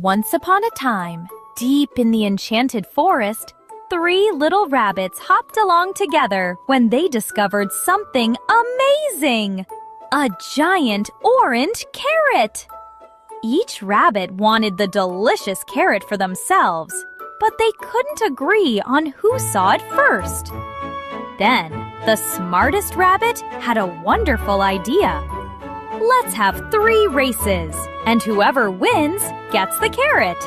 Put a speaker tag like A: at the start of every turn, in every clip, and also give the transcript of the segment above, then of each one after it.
A: Once upon a time, deep in the enchanted forest, 3 little rabbits hopped along together when they discovered something amazing! A giant orange carrot! Each rabbit wanted the delicious carrot for themselves, but they couldn't agree on who saw it first. Then, the smartest rabbit had a wonderful idea. Let's have 3 races, and whoever wins gets the carrot.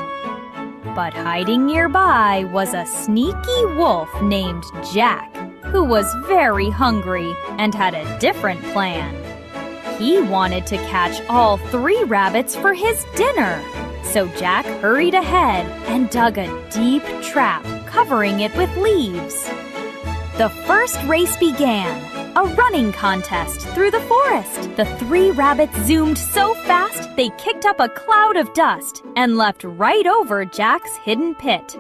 A: But hiding nearby was a sneaky wolf named Jack, who was very hungry and had a different plan. He wanted to catch all 3 rabbits for his dinner, so Jack hurried ahead and dug a deep trap, covering it with leaves. The first race began, a running contest through the forest. The 3 rabbits zoomed so fast they kicked up a cloud of dust and leapt right over Jack's hidden pit.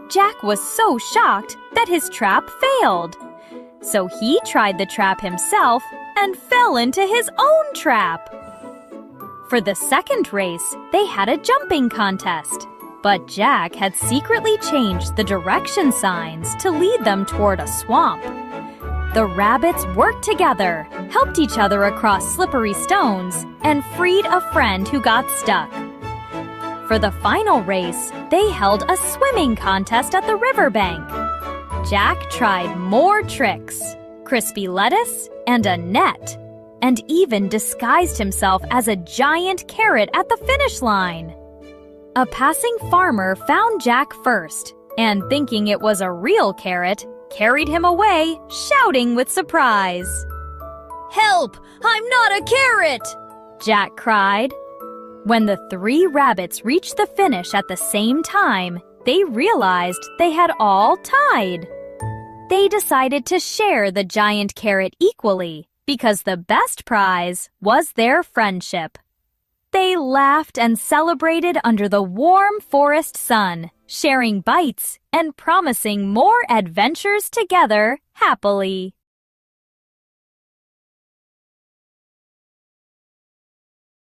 A: Jack was so shocked that his trap failed. So he tried the trap himself and fell into his own trap. For the second race, they had a jumping contest. But Jack had secretly changed the direction signs to lead them toward a swamp. The rabbits worked together, helped each other across slippery stones, and freed a friend who got stuck. For the final race, they held a swimming contest at the riverbank. Jack tried more tricks, crispy lettuce and a net, and even disguised himself as a giant carrot at the finish line. A passing farmer found Jack first, and thinking it was a real carrot, carried him away, shouting with surprise. "Help! I'm not a carrot!" Jack cried. When the 3 rabbits reached the finish at the same time, they realized they had all tied. They decided to share the giant carrot equally because the best prize was their friendship. They laughed and celebrated under the warm forest sun, sharing bites and promising more adventures together happily.